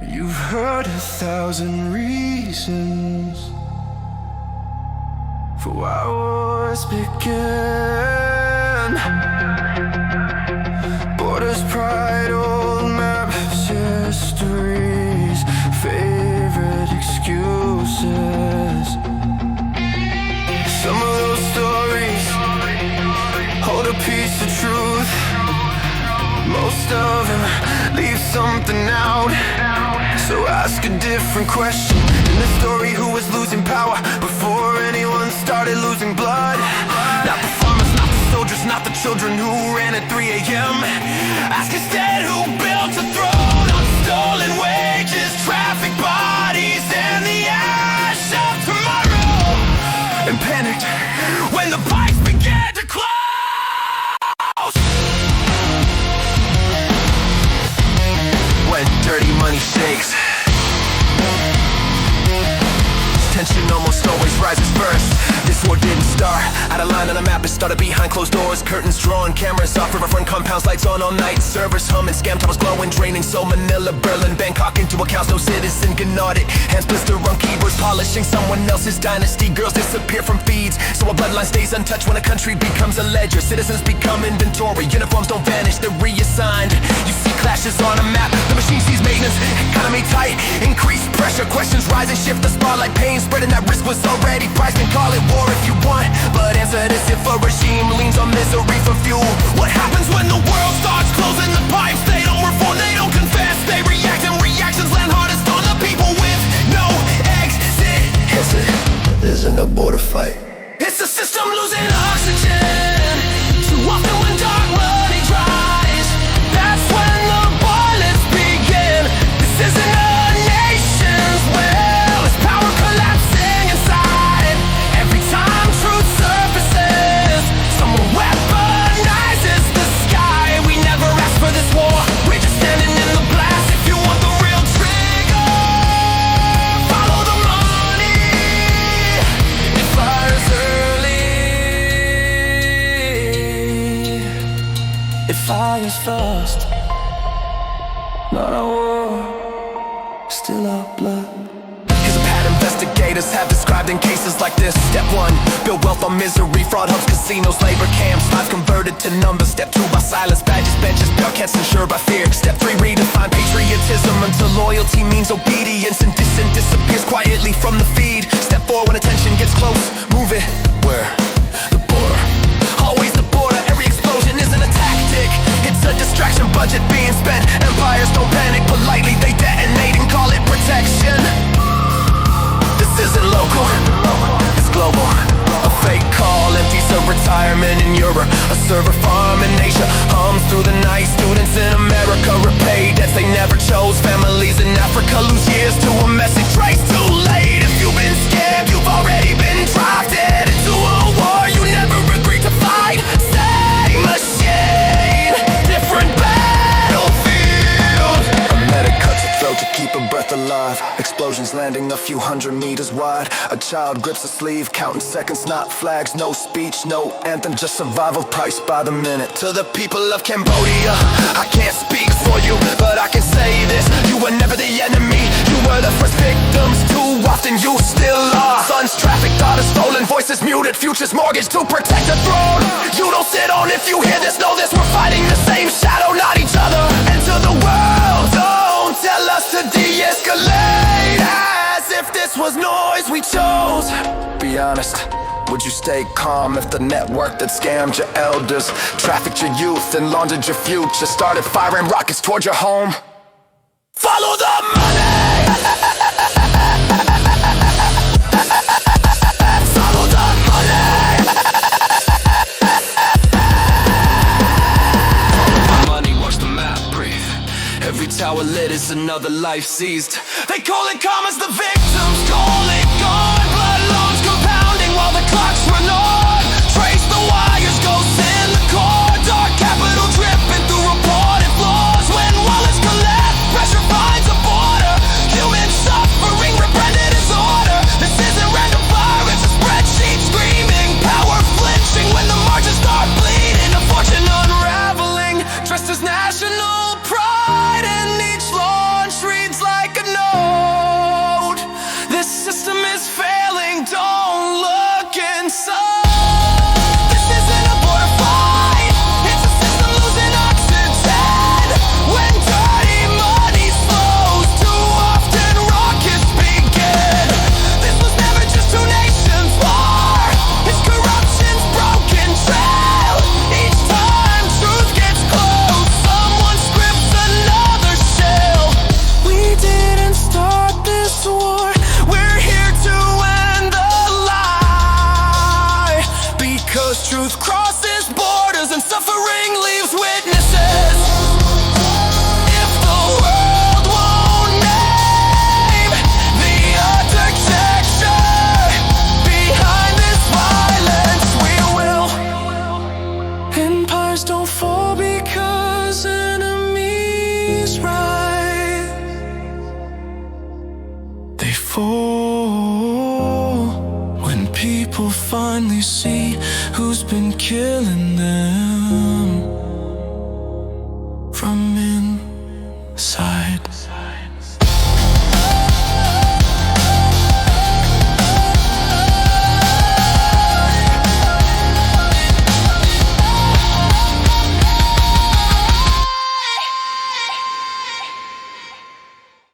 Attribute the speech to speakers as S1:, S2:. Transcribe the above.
S1: You've heard 1,000 reasons for why wars begin. Borders, pride, old maps, histories, favorite excuses. Some of those stories hold a piece of truth. Most of them leave something out. So ask a different question. In the story, who was losing power before anyone started losing blood? Not the farmers, not the soldiers, not the children who ran at 3 a.m. Ask instead who built a throne on stolen wages, trafficked bodies, and the ash of tomorrow. And panicked when the pipes began to close. When dirty money shakes, tension almost always rises first. This war didn't start out of line on a map. It started behind closed doors, curtains drawn, cameras off, riverfront compounds, lights on all night, servers humming, scam towers glowing, draining. So Manila, Berlin, Bangkok into accounts no citizen can audit. Hands blister on keyboards, polishing someone else's dynasty. Girls disappear from feeds, so a bloodline stays untouched when a country becomes a ledger. Citizens become inventory, uniforms don't vanish, they're reassigned. You see clashes on a map, the machine sees maintenance, economy tight, increased pressure, questions rise and shift the spotlight. Pain spreading, that risk was already priced, and call it war if you want, but answer this: if a regime leans on misery for fuel, what happens when the world starts closing the pipes? They don't reform, they don't confess, they react, and reactions land hardest on the people with no exit.
S2: This isn't a border fight.
S1: It's the system losing oxygen. Too often when dark money dries, that's when the violence begin. This isn't a nation's will, it's power collapsing inside. Every time truth surfaces, someone weaponizes the sky. We never asked for this war, we're just standing in the blast. If you want the real trigger, follow the money. It fires early, it fires fast. Not a war, still our blood. Here's a pattern investigators have described in cases like this. Step 1, build wealth on misery, fraud hubs, casinos, labor camps. Lives converted to numbers. Step 2, by silence, badges, benches, bellcats insured by fear. Step 3, redefine patriotism until loyalty means obedience, and dissent disappears quietly from the feed. Step 4, when attention gets close, move it. Where? The border. Always the border. Every explosion isn't a tactic, it's a distraction. Budget being spent, empires don't panic. Politely they detonate and call it protection. This isn't local, it's global. A fake call empties a retirement in Europe. A server farm in Asia hums through the night. Students in America repay debts they never chose. Families in Africa lose years to a message traced too late. If you've been scared, you've already been drafted into a war you never agreed to fight. Same machine, different battlefield. A medic cuts a throat to keep a breath alive. Explosions landing a few hundred meters wide. A child grips a sleeve, counting seconds, not flags. No speech, no anthem, just survival priced by the minute. To the people of Cambodia, I can't speak for you, but I can say this: you were never the enemy, you were the first victims. Too often you still are. Sons trafficked, daughters stolen, voices muted, futures mortgaged to protect the throne. You don't sit on. If you hear this, know this: we're fighting the same shadow, not each other. And to the world, don't tell us to de-escalate, as if this was noise we chose. Be honest, would you stay calm if the network that scammed your elders, trafficked your youth, and laundered your future started firing rockets toward your home? Follow the money! Follow the money! Follow the money, watch the map breathe. Every tower lit is another life seized. They call it calm as the victims call it gone. Blood loans compounding while the clocks run on. Trace the wires, ghosts in the core. Dark capital dripping through reported flaws. When wallets collapse, pressure finds a border. Human suffering, rebranded as order. This isn't random fire, it's a spreadsheet screaming. Power flinching when the margins start bleeding. A fortune unraveling, dressed as national pride, and each launch reads like a enemies rise, they fall when people finally see who's been killing them from inside.